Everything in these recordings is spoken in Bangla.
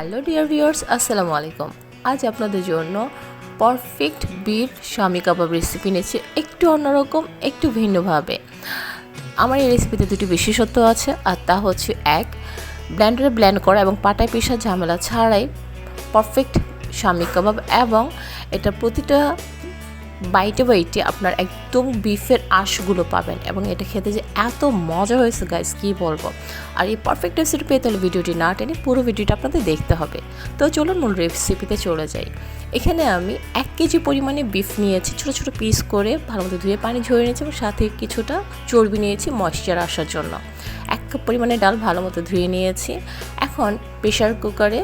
হ্যালো ডিয়ার ভিউয়ার্স, আসসালামু আলাইকুম। আজ আপনাদের জন্য পারফেক্ট বিফ শামি কাবাব রেসিপি নিয়েছি, একটু অন্যরকম, একটু ভিন্নভাবে। আমার এই রেসিপিতে দুটি বিশেষত্ব আছে, আর তা হচ্ছে এক, ব্লেন্ডারে ব্লেন্ড করা এবং পাটায় পেশা ঝামেলা ছাড়াই পারফেক্ট শামি কাবাব, এবং এটা প্রতিটা বাইটে আপনার একদম বিফের আঁশগুলো পাবেন, এবং এটা খেতে যে এত মজা হয়েছে গাইস, কী বলবো। আর এই পারফেক্ট রেসিপি পেতে হলে ভিডিওটি না টেনে পুরো ভিডিওটা আপনাদের দেখতে হবে। তো চলুন মূল রেসিপিতে চলে যাই। এখানে আমি 1 কেজি পরিমাণে বিফ নিয়েছি, ছোটো ছোটো পিস করে ভালো মতো ধুয়ে পানি ঝরিয়ে নিয়েছি, এবং সাথে কিছুটা চর্বি নিয়েছি ময়েশ্চার আসার জন্য। 1 কাপ পরিমাণে ডাল ভালো মতো ধুয়ে নিয়েছি। এখন প্রেশার কুকারে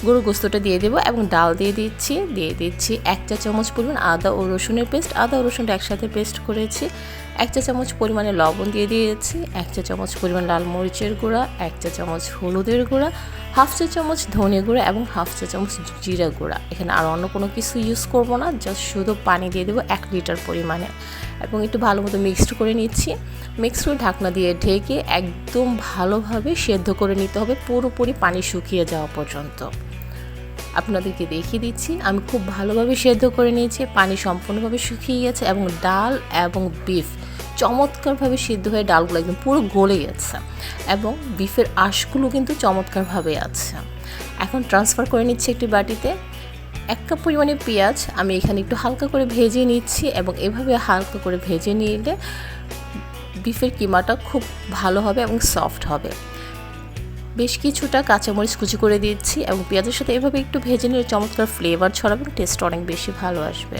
গরুর গোস্তটা দিয়ে দেবো এবং ডাল দিয়ে দিচ্ছি 1 চা চামচ পরিমাণ আদা ও রসুনের পেস্ট। আদা ও রসুনটা একসাথে পেস্ট করেছি। 1 চা চামচ পরিমাণে লবণ দিয়ে দিয়েছি, 1 চা চামচ পরিমাণ লাল মরিচের গুঁড়া, 1 চা চামচ হলুদের গুঁড়া, 1/2 চা চামচ ধনে গুঁড়া এবং 1/2 চা চামচ জিরা গুঁড়া। এখানে আর অন্য কোনো কিছু ইউজ করব না, জাস্ট শুধু পানি দিয়ে দেবো 1 লিটার পরিমাণে, এবং একটু ভালো মতো মিক্সড করে নিচ্ছি। মিক্স করে ঢাকনা দিয়ে ঢেকে একদম ভালোভাবে সেদ্ধ করে নিতে হবে, পুরোপুরি পানি শুকিয়ে যাওয়া পর্যন্ত। আপনাদেরকে দেখিয়ে দিচ্ছি, আমি খুব ভালোভাবে সেদ্ধ করে নিয়েছি, পানি সম্পূর্ণভাবে শুকিয়ে গেছে, এবং ডাল এবং বিফ চমৎকারভাবে সিদ্ধ হয়ে ডালগুলো একদম পুরো গলে গেছে, এবং বিফের আঁশগুলো কিন্তু চমৎকারভাবে আছে। এখন ট্রান্সফার করে নিচ্ছি একটি বাটিতে। 1 কাপ পরিমাণে পেঁয়াজ আমি এখানে একটু হালকা করে ভেজে নিচ্ছি, এবং এভাবে হালকা করে ভেজে নিলে বিফের কিমাটা খুব ভালো হবে এবং সফট হবে। বেশ কিছুটা কাঁচামরিচ কুচি করে দিচ্ছি, এবং পেঁয়াজের সাথে এভাবে একটু ভেজে নিলে চমৎকার ফ্লেভার ছড়াবে, টেস্ট অনেক বেশি ভালো আসবে।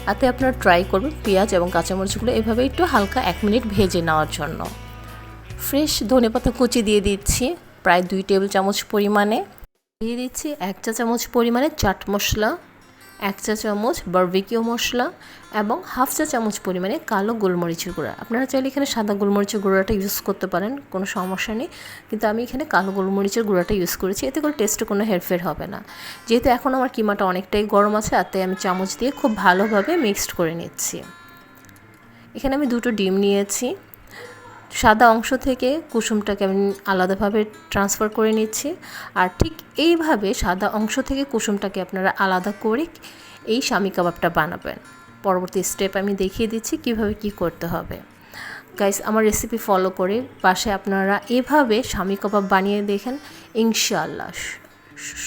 তাতে আপনারা ট্রাই করবেন পেঁয়াজ এবং কাঁচামরিচগুলো এভাবে একটু হালকা 1 মিনিট ভেজে নেওয়ার জন্য। ফ্রেশ ধনেপাতা কুচি দিয়ে দিচ্ছি প্রায় 2 টেবিল চামচ পরিমাণে। দিয়ে দিচ্ছি 1 চা চামচ পরিমাণে চাট মশলা, 1 চা চামচ বারবিকিউ মশলা, এবং 1/2 চা চামচ পরিমাণে কালো গোলমরিচের গুঁড়া। আপনারা চাইলে এখানে সাদা গোলমরিচের গুঁড়াটা ইউজ করতে পারেন, কোনো সমস্যা নেই, কিন্তু আমি এখানে কালো গোলমরিচের গুঁড়াটা ইউজ করেছি। এতে করে টেস্টে কোনো হেরফের হবে না। যেহেতু এখন আমার কিমাটা অনেকটাই গরম আছে, আর তাই আমি চামচ দিয়ে খুব ভালোভাবে মিক্সড করে নিচ্ছি। এখানে আমি 2টো ডিম নিয়েছি। সাদা অংশ থেকে কুসুমটাকে আমি আলাদাভাবে ট্রান্সফার করে নিচ্ছি, আর ঠিক এইভাবে সাদা অংশ থেকে কুসুমটাকে আপনারা আলাদা করে এই শামি কাবাবটা বানাবেন। পরবর্তী স্টেপ আমি দেখিয়ে দিচ্ছি কিভাবে কি করতে হবে। গাইস, আমার রেসিপি ফলো করে বাসায় আপনারা এভাবে শামি কাবাব বানিয়ে দেখেন, ইনশাআল্লাহ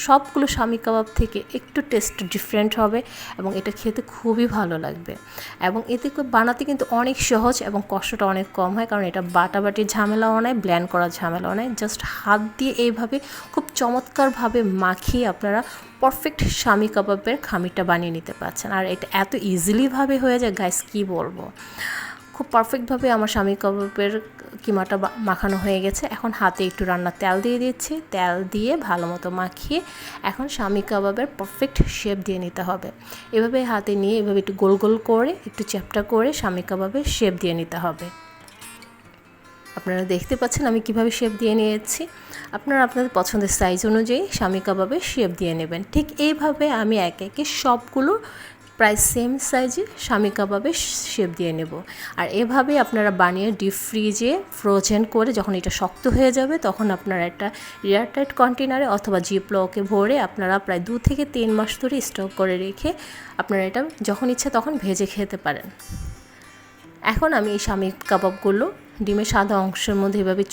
সবগুলো শামি কাবাব থেকে একটু টেস্ট ডিফারেন্ট হবে, এবং এটা খেতে খুবই ভালো লাগবে। এবং এতে বানাতে কিন্তু অনেক সহজ, এবং কষ্টটা অনেক কম হয়, কারণ এটা বাটাবাটির ঝামেলাও নয়, ব্লেন্ড করার ঝামেলাও নয়। জাস্ট হাত দিয়ে এইভাবে খুব চমৎকারভাবে মাখিয়ে আপনারা পারফেক্ট শামি কাবাবের খামিরটা বানিয়ে নিতে পারছেন। আর এটা এত ইজিলিভাবে হয়ে যায় গাইস, কী বলবো। খুব পারফেক্টভাবে আমার শামি কাবাবের কিমাটা মাখানো হয়ে গেছে। এখন হাতে একটু রান্নার তেল দিয়ে দিচ্ছি, তেল দিয়ে ভালো মতো মাখিয়ে এখন শামি কাবাবের পারফেক্ট শেপ দিয়ে নিতে হবে। এভাবে হাতে নিয়ে এভাবে একটু গোল গোল করে একটু চ্যাপটা করে শামি কাবাবের শেপ দিয়ে নিতে হবে। আপনারা দেখতে পাচ্ছেন আমি কিভাবে শেপ দিয়ে নিয়েছি। আপনারা আপনাদের পছন্দের সাইজ অনুযায়ী শামি কাবাবের শেপ দিয়ে নেবেন। ঠিক এইভাবে আমি একে একে সবগুলো প্রায় সেম সাইজে শামি কাবাবের শেপ দিয়ে নেব। আর এভাবে আপনারা বানিয়ে ডিপ ফ্রিজে ফ্রোজেন করে যখন এটা শক্ত হয়ে যাবে, তখন আপনারা একটা এয়ারটাইট কন্টেনারে অথবা জিপলকে ভরে আপনারা প্রায় 2 থেকে 3 মাস ধরে স্টক করে রেখে আপনারা এটা যখন ইচ্ছা তখন ভেজে খেতে পারেন। এখন আমি এই শামি কাবাবগুলো ডিমের সাদা অংশের মধ্যে এভাবে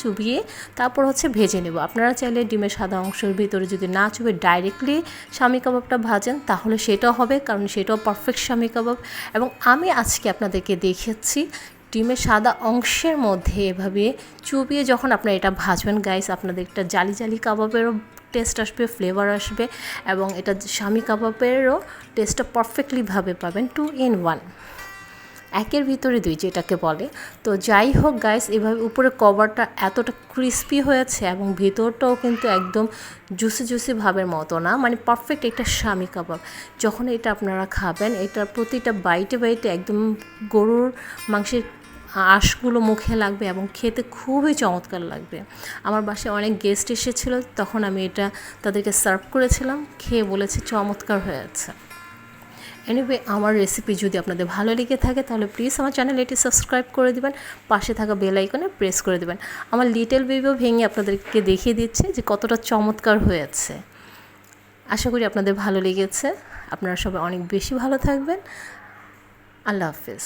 চুবিয়ে তারপর ভেজে নেব। আপনারা চাইলে ডিমের সাদা অংশের ভিতরে যদি না চুবিয়ে ডাইরেক্টলি শামি কাবাবটা ভাজেন তাহলে সেটাও হবে, কারণ সেটাও পারফেক্ট শামি কাবাব। এবং আমি আজকে আপনাদেরকে দেখাচ্ছি ডিমের সাদা অংশের মধ্যে এভাবে চুবিয়ে যখন আপনারা এটা ভাজবেন গাইস, আপনাদের একটা জালি জালি কাবাবেরও টেস্ট আসবে, ফ্লেভার আসবে, এবং এটা শামি কাবাবেরও টেস্টটা পারফেক্টলিভাবে পাবেন। 2 in 1, একের ভিতরে 2 যেটাকে বলে। তো যাই হোক গাইস, এভাবে উপরে কভারটা এতটা ক্রিস্পি হয়েছে, এবং ভিতরটাও কিন্তু একদম জুসি ভাবের মতো না, মানে পারফেক্ট একটা শামি কাবাব। যখন এটা আপনারা খাবেন, এটার প্রতিটা বাইটে একদম গরুর মাংসের আঁশগুলো মুখে লাগবে, এবং খেতে খুবই চমৎকার লাগবে। আমার বাসায় অনেক গেস্ট এসেছিলো, তখন আমি এটা তাদেরকে সার্ভ করেছিলাম, খেয়ে বলেছে চমৎকার হয়েছে। এনিওয়ে আমার রেসিপি যদি আপনাদের ভালো লেগে থাকে তাহলে প্লিজ আমার চ্যানেলটি সাবস্ক্রাইব করে দিবেন, পাশে থাকা বেল আইকনে প্রেস করে দিবেন। আমার লিটল বেবিও ভেঙে আপনাদেরকে দেখিয়ে দিচ্ছে যে কতটা চমৎকার হয়েছে। আশা করি আপনাদের ভালো লেগেছে। আপনারা সবাই অনেক বেশি ভালো থাকবেন। আল্লাহ হাফেজ।